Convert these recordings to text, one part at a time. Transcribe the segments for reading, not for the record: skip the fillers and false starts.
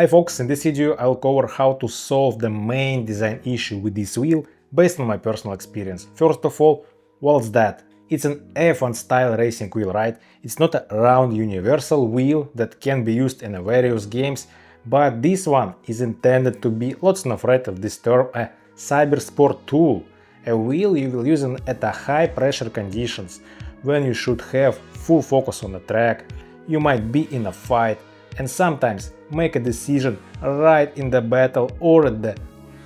Hi folks, in this video I'll cover how to solve the main design issue with this wheel based on my personal experience. First of all, what's that? It's an F1 style racing wheel, right? It's not a round universal wheel that can be used in various games, but this one is intended to be, let's not afraid of this term, a cyber sport tool. A wheel you will use at a high pressure conditions, when you should have full focus on the track, you might be in a fight, and sometimes make a decision right in the battle or at the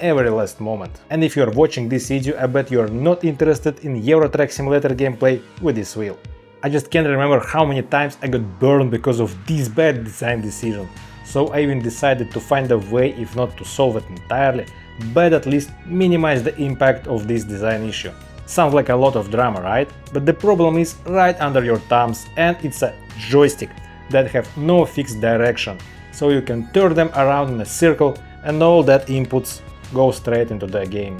every last moment. And if you're watching this video, I bet you're not interested in Euro Truck Simulator gameplay with this wheel. I just can't remember how many times I got burned because of this bad design decision. So I even decided to find a way, if not to solve it entirely, but at least minimize the impact of this design issue. Sounds like a lot of drama, right? But the problem is right under your thumbs, and it's a joystick that have no fixed direction, so you can turn them around in a circle and all that inputs go straight into the game.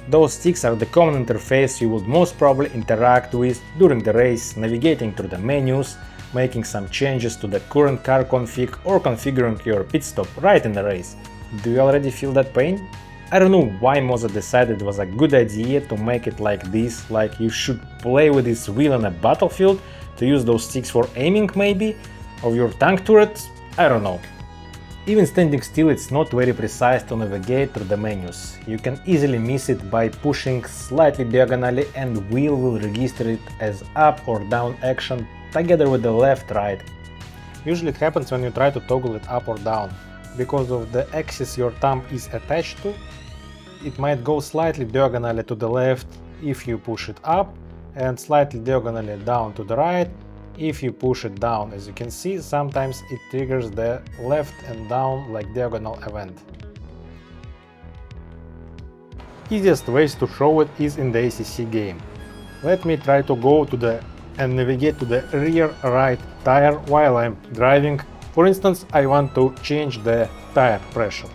Those sticks are the common interface you would most probably interact with during the race, navigating through the menus, making some changes to the current car config or configuring your pit stop right in the race. Do you already feel that pain? I don't know why Moza decided it was a good idea to make it like this, like you should play with this wheel on a battlefield, to use those sticks for aiming maybe, of your tank turrets, I don't know. Even standing still, it's not very precise to navigate through the menus. You can easily miss it by pushing slightly diagonally, and wheel will register it as up or down action together with the left-right. Usually it happens when you try to toggle it up or down. Because of the axis your thumb is attached to, it might go slightly diagonally to the left if you push it up, and slightly diagonally down to the right if you push it down. As you can see, sometimes it triggers the left and down like diagonal event. Easiest ways to show it is in the ACC game. Let me try to go to the and navigate to the rear right tire while I'm driving. For instance, I want to change the tire pressure.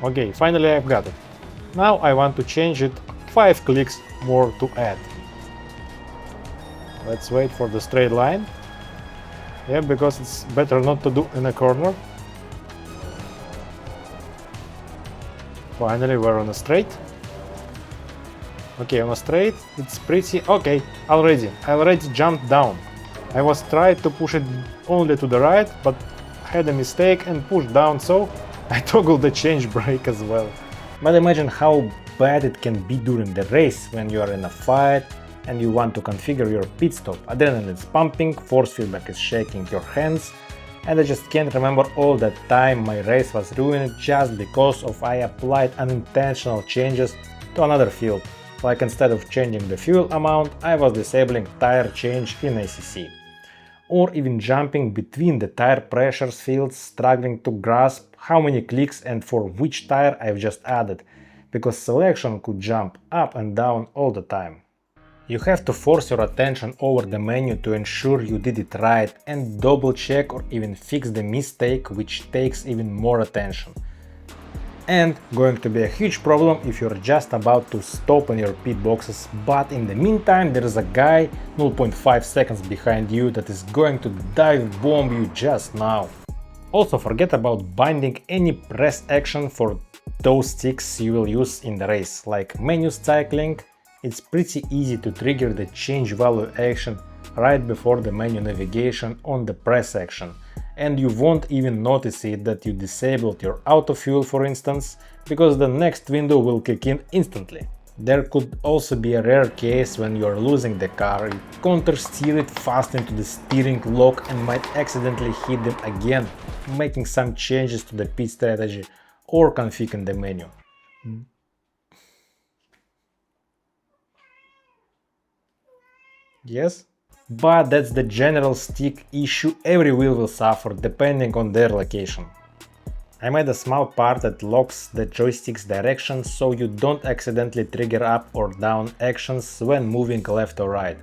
Okay, finally I've got it. Now I want to change it 5 clicks more to add. Let's wait for the straight line. Yeah, because it's better not to do in a corner. Finally we're on a straight. Okay, on a straight, it's pretty okay already. I already jumped down. I was trying to push it only to the right, but had a mistake and pushed down, so I toggled the change brake as well. But imagine how bad it can be during the race when you are in a fight and you want to configure your pit stop. Adrenaline is pumping, force feedback is shaking your hands, and I just can't remember all that time my race was ruined just because of I applied unintentional changes to another field. Like instead of changing the fuel amount, I was disabling tire change in ACC. Or even jumping between the tire pressures fields, struggling to grasp how many clicks and for which tire I've just added, because selection could jump up and down all the time. You have to force your attention over the menu to ensure you did it right and double check or even fix the mistake, which takes even more attention. And going to be a huge problem if you're just about to stop in your pit boxes, but in the meantime there is a guy 0.5 seconds behind you that is going to dive bomb you just now. Also forget about binding any press action for those sticks you will use in the race, like menu cycling. It's pretty easy to trigger the change value action right before the menu navigation on the press action, and you won't even notice it that you disabled your auto fuel, for instance, because the next window will kick in instantly. There could also be a rare case when you are losing the car, you counter-steer it fast into the steering lock and might accidentally hit them again, making some changes to the pit strategy or config in the menu. Yes? But that's the general stick issue every wheel will suffer depending on their location. I made a small part that locks the joystick's direction so you don't accidentally trigger up or down actions when moving left or right.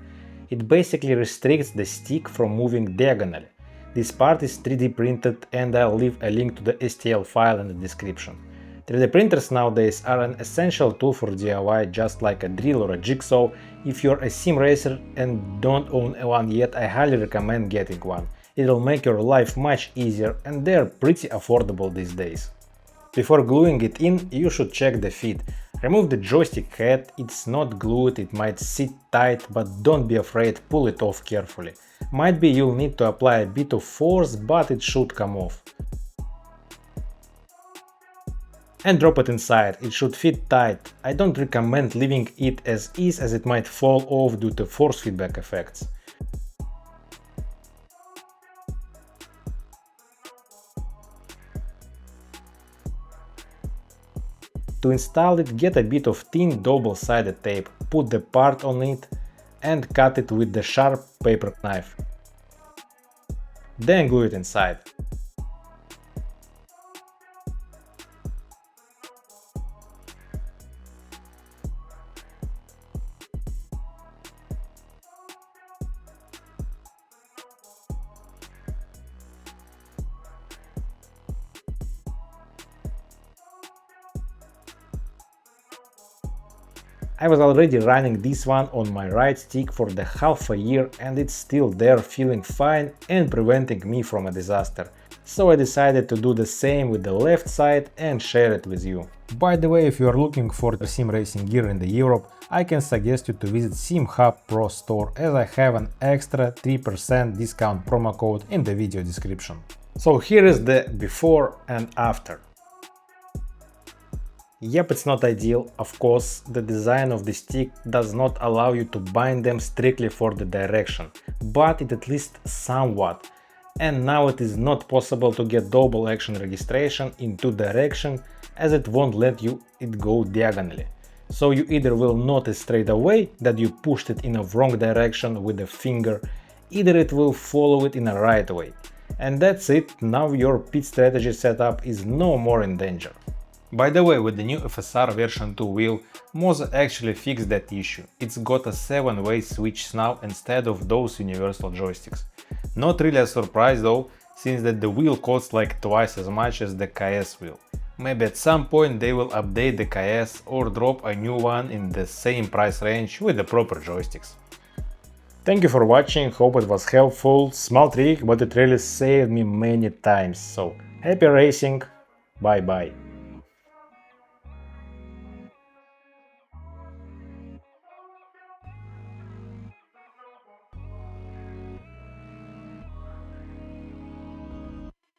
It basically restricts the stick from moving diagonally. This part is 3D printed and I'll leave a link to the STL file in the description. 3D printers nowadays are an essential tool for DIY, just like a drill or a jigsaw. If you're a sim racer and don't own one yet, I highly recommend getting one. It'll make your life much easier, and they're pretty affordable these days. Before gluing it in, you should check the fit. Remove the joystick head, it's not glued, it might sit tight, but don't be afraid, pull it off carefully. Might be you'll need to apply a bit of force, but it should come off. And drop it inside, it should fit tight. I don't recommend leaving it as is, as it might fall off due to force feedback effects. To install it, get a bit of thin double-sided tape, put the part on it and cut it with the sharp paper knife. Then glue it inside. I was already running this one on my right stick for the half a year and it's still there, feeling fine and preventing me from a disaster. So I decided to do the same with the left side and share it with you. By the way, if you are looking for sim racing gear in Europe, I can suggest you to visit Simhub.pro store, as I have an extra 3% discount promo code in the video description. So here is the before and after. Yep, it's not ideal, of course, the design of the stick does not allow you to bind them strictly for the direction, but it at least somewhat. And now it is not possible to get double action registration in two directions, as it won't let you it go diagonally. So you either will notice straight away that you pushed it in a wrong direction with the finger, either it will follow it in a right way. And that's it, now your pit strategy setup is no more in danger. By the way, with the new FSR version 2 wheel, Moza actually fixed that issue. It's got a 7-way switch now instead of those universal joysticks. Not really a surprise though, since that the wheel costs like twice as much as the KS wheel. Maybe at some point they will update the KS or drop a new one in the same price range with the proper joysticks. Thank you for watching, hope it was helpful. Small trick, but it really saved me many times. So happy racing, bye bye.